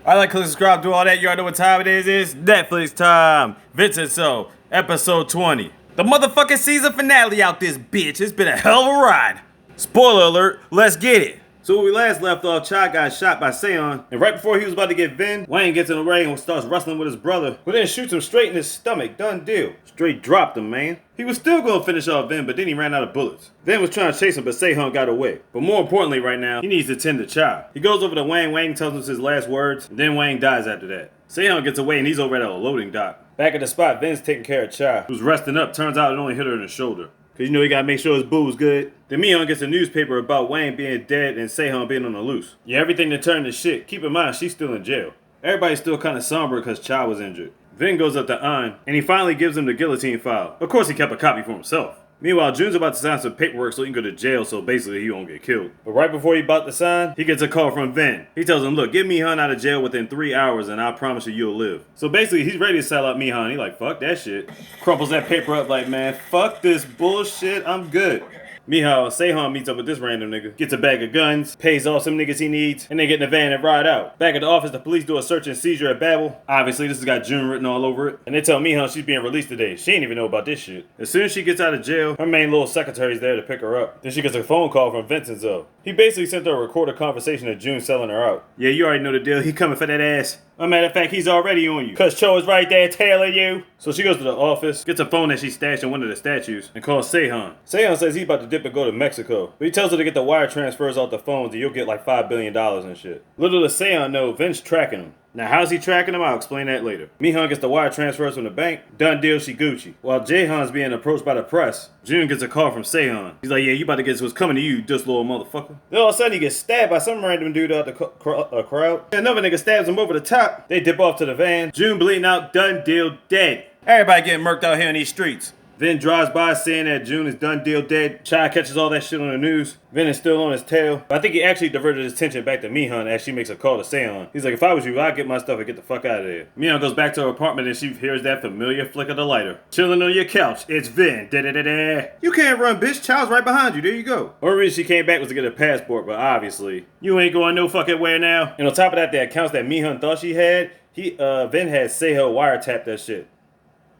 I like, click, subscribe, do all that. You already know what time it is. It's Netflix time. Vincenzo, episode 20. The motherfucking season finale out this bitch. It's been a hell of a ride. Spoiler alert, let's get it. So when we last left off, Chad got shot by Seon, and right before he was about to get Vin, Wayne gets in the ring and starts wrestling with his brother, who then shoots him straight in his stomach. Done deal. Straight dropped him, man. He was still gonna finish off Vin, but then he ran out of bullets. Vin was trying to chase him, but Seon got away. But more importantly right now, he needs to tend to Chad. He goes over to Wayne, Wayne tells him his last words, and then Wayne dies after that. Seon gets away and he's over at a loading dock. Back at the spot, Vin's taking care of Chad, who's resting up. Turns out it only hit her in the shoulder. Cause you know he gotta make sure his boo's good. Then Mion gets a newspaper about Wayne being dead and Seon being on the loose. Yeah, everything to turn to shit. Keep in mind, she's still in jail. Everybody's still kinda somber because Cha was injured. Vin goes up to An, and he finally gives him the guillotine file. Of course he kept a copy for himself. Meanwhile, Jun's about to sign some paperwork so he can go to jail, so basically he won't get killed. But right before he about to sign, he gets a call from Vin. He tells him, look, get Mihan out of jail within 3 hours and I promise you'll live. So basically he's ready to sell out Mihan. He like, fuck that shit. Crumples that paper up like, man, fuck this bullshit, I'm good. Meanwhile, Sehan meets up with this random nigga, gets a bag of guns, pays off some niggas he needs, and they get in the van and ride out. Back at the office, the police do a search and seizure at Babel. Obviously, this has got June written all over it. And they tell Mihan she's being released today. She ain't even know about this shit. As soon as she gets out of jail, her main little secretary's there to pick her up. Then she gets a phone call from Vincenzo. He basically sent her a recorded conversation of June selling her out. Yeah, you already know the deal. He coming for that ass. As a matter of fact, he's already on you. Cause Cho is right there tailing you. So she goes to the office, gets a phone that she stashed in one of the statues, and calls Sehan. Sehan says he's about to dip and go to Mexico. But he tells her to get the wire transfers off the phones and you'll get like $5 billion and shit. Little does Sehan know, Vin's tracking him. Now how's he tracking him? I'll explain that later. Mihan gets the wire transfers from the bank. Done deal, she Gucci. While Jaehan's being approached by the press, June gets a call from Sehan. He's like, yeah, you about to get what's coming to you, this little motherfucker. Then all of a sudden he gets stabbed by some random dude out the crowd. And another nigga stabs him over the top. They dip off to the van. June bleeding out, done deal, dead. Everybody getting murked out here in these streets. Vin drives by saying that June is done deal dead. Chai catches all that shit on the news. Vin is still on his tail. But I think he actually diverted his attention back to Mihan as she makes a call to Seon. He's like, if I was you, I'd get my stuff and get the fuck out of there. Mihan goes back to her apartment and she hears that familiar flick of the lighter. Chilling on your couch, it's Vin. Da-da-da-da. You can't run, bitch. Child's right behind you. There you go. Only reason she came back was to get a passport, but obviously, you ain't going no fucking where now. And on top of that, the accounts that Mihan thought she had, Vin had Seho wiretap that shit.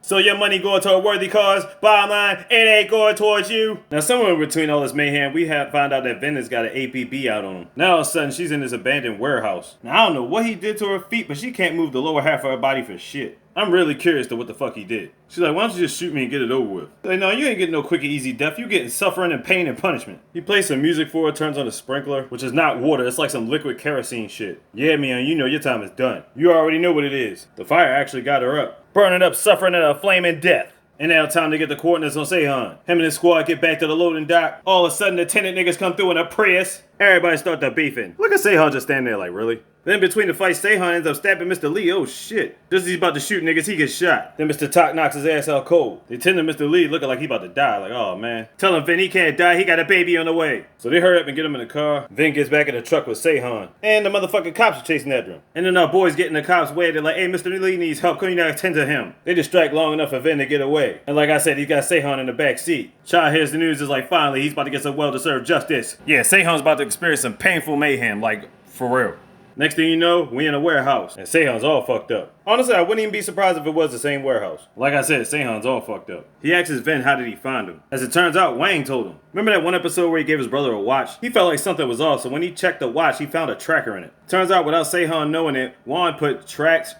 So your money going to a worthy cause, bottom line, it ain't going towards you. Now somewhere in between all this mayhem, we have found out that Vin has got an APB out on him. Now all of a sudden, she's in this abandoned warehouse. Now I don't know what he did to her feet, but she can't move the lower half of her body for shit. I'm really curious to what the fuck he did. She's like, why don't you just shoot me and get it over with? Like, no, you ain't getting no quick and easy death. You getting suffering and pain and punishment. He plays some music for her, turns on a sprinkler, which is not water. It's like some liquid kerosene shit. Yeah, man, you know your time is done. You already know what it is. The fire actually got her up. Burning up, suffering at a flaming death. And now time to get the coordinates on Sehan. Him and his squad get back to the loading dock. All of a sudden, the tenant niggas come through in a Prius. Everybody start to beefing. Look at Sehan just standing there like, really? Then between the fights, Sehan ends up stabbing Mr. Lee. Oh shit. Just as he's about to shoot niggas, he gets shot. Then Mr. Tak knocks his ass out cold. They tend to Mr. Lee looking like he about to die. Like, oh man. Tell him Vin he can't die, he got a baby on the way. So they hurry up and get him in the car. Vin gets back in the truck with Sehan. And the motherfucking cops are chasing after him. And then our boys get in the cops' way. They're like, hey, Mr. Lee needs help. Can you not attend to him? They distract long enough for Vin to get away. And like I said, he's got Sehan in the back seat. Chai hears the news, is like, finally, he's about to get some well-deserved justice. Yeah, Sehan's about to experience some painful mayhem, like, for real. Next thing you know, we in a warehouse, and Sehan's all fucked up. Honestly, I wouldn't even be surprised if it was the same warehouse. Like I said, Sehan's all fucked up. He asks Vin how did he find him. As it turns out, Wang told him. Remember that one episode where he gave his brother a watch? He felt like something was off, so when he checked the watch, he found a tracker in it. Turns out, without Sehan knowing it, Wang put trackers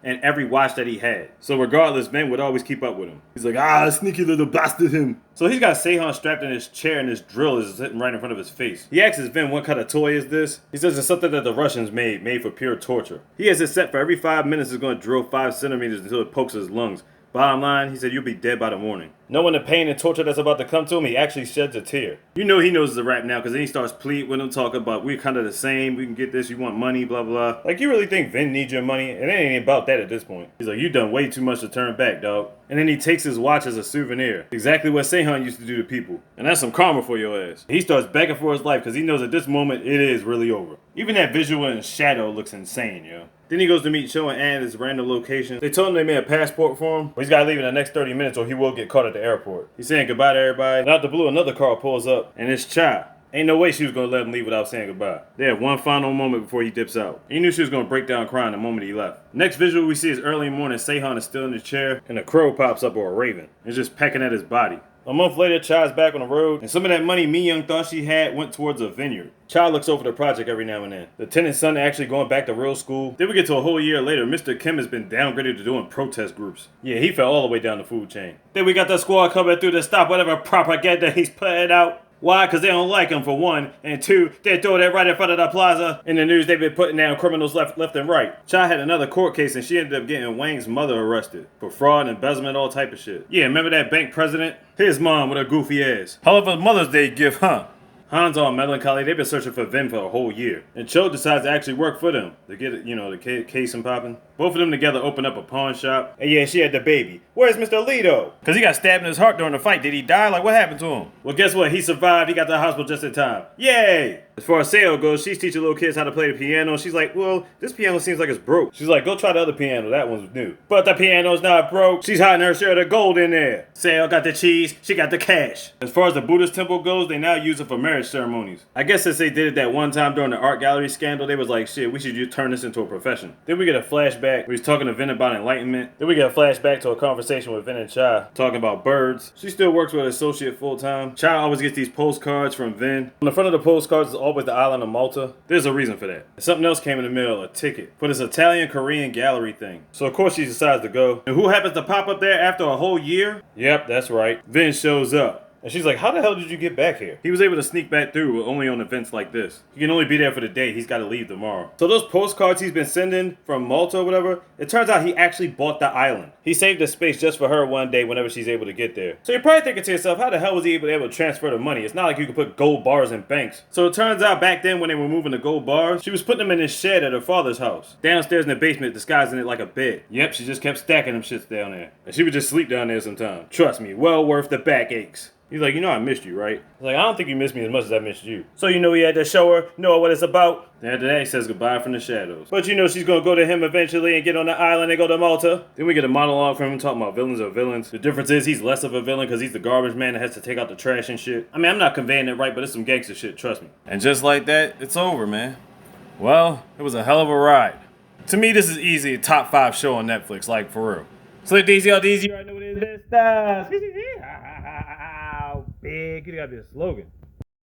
in every watch that he had. So regardless, Vin would always keep up with him. He's like, sneaky little bastard him. So he's got Sehan strapped in his chair and his drill is sitting right in front of his face. He asks Vin what kind of toy is this? He says it's something that the Russians made for pure torture. He has it set for every 5 minutes it's going to drill 5 centimeters until it pokes his lungs. Bottom line, he said you'll be dead by the morning. Knowing the pain and torture that's about to come to him, he actually sheds a tear. You know he knows it's a rap now, because then he starts pleading with him, talking about we're kind of the same, we can get this, you want money, blah, blah. Like, you really think Vin needs your money? And it ain't about that at this point. He's like, you done way too much to turn back, dog. And then he takes his watch as a souvenir. Exactly what Sehan used to do to people. And that's some karma for your ass. He starts begging for his life, because he knows at this moment, it is really over. Even that visual in shadow looks insane, yo. Then he goes to meet Cho and Ann at this random location. They told him they made a passport for him, but he's got to leave in the next 30 minutes or he will get caught at the airport. He's saying goodbye to everybody. And out the blue, another car pulls up, and it's Cha. Ain't no way she was gonna let him leave without saying goodbye. They had one final moment before he dips out. He knew she was gonna break down crying the moment he left. Next visual we see is early in the morning. Seihan is still in the chair, and a crow pops up, or a raven. It's just pecking at his body. A month later, Cha's back on the road, and some of that money Mi-young thought she had went towards a vineyard. Cha looks over the project every now and then. The tenant's son actually going back to real school. Then we get to a whole year later, Mr. Kim has been downgraded to doing protest groups. Yeah, he fell all the way down the food chain. Then we got the squad coming through to stop whatever propaganda he's putting out. Why? Because they don't like him, for one. And two, they throw that right in front of the plaza. In the news, they've been putting down criminals left and right. Cha had another court case, and she ended up getting Wang's mother arrested for fraud, embezzlement, all type of shit. Yeah, remember that bank president? His mom with her goofy ass. Hell of a Mother's Day gift, huh? Han's all melancholy. They've been searching for Vin for a whole year. And Cho decides to actually work for them to get it, the case and popping. Both of them together open up a pawn shop. And yeah, she had the baby. Where's Mr. Lito? Because he got stabbed in his heart during the fight. Did he die? Like, what happened to him? Well, guess what? He survived. He got to the hospital just in time. Yay! As far as Seo goes, she's teaching little kids how to play the piano. She's like, well, this piano seems like it's broke. She's like, go try the other piano. That one's new. But the piano's not broke. She's hiding her share of the gold in there. Seo got the cheese. She got the cash. As far as the Buddhist temple goes, they now use it for marriage ceremonies. I guess since they did it that one time during the art gallery scandal, they was like, shit, we should just turn this into a profession. Then we get a flashback where he's talking to Vin about enlightenment. Then we get a flashback to a conversation with Vin and Cha talking about birds. She still works with an associate full time. Cha always gets these postcards from Vin. On the front of the postcards is always the island of Malta. There's a reason for that. And something else came in the mail, a ticket for this Italian-Korean gallery thing. So of course she decides to go. And who happens to pop up there after a whole year? Yep, that's right. Vin shows up. And she's like, how the hell did you get back here? He was able to sneak back through only on events like this. He can only be there for the day. He's got to leave tomorrow. So those postcards he's been sending from Malta or whatever, it turns out he actually bought the island. He saved the space just for her one day whenever she's able to get there. So you're probably thinking to yourself, how the hell was he able to transfer the money? It's not like you could put gold bars in banks. So it turns out back then when they were moving the gold bars, she was putting them in this shed at her father's house. Downstairs in the basement, disguising it like a bed. Yep, she just kept stacking them shits down there. And she would just sleep down there sometimes. Trust me, well worth the backaches. He's like, I missed you, right? He's like, I don't think you missed me as much as I missed you. So he had to show her, know what it's about. Then after that, he says goodbye from the shadows. But she's gonna go to him eventually and get on the island and go to Malta. Then we get a monologue from him talking about villains are villains. The difference is he's less of a villain because he's the garbage man that has to take out the trash and shit. I mean, I'm not conveying it right, but it's some gangster shit, trust me. And just like that, it's over, man. Well, it was a hell of a ride. To me, this is easy a top 5 show on Netflix, like for real. So DZ, I know what it is. Big, it gotta be a slogan.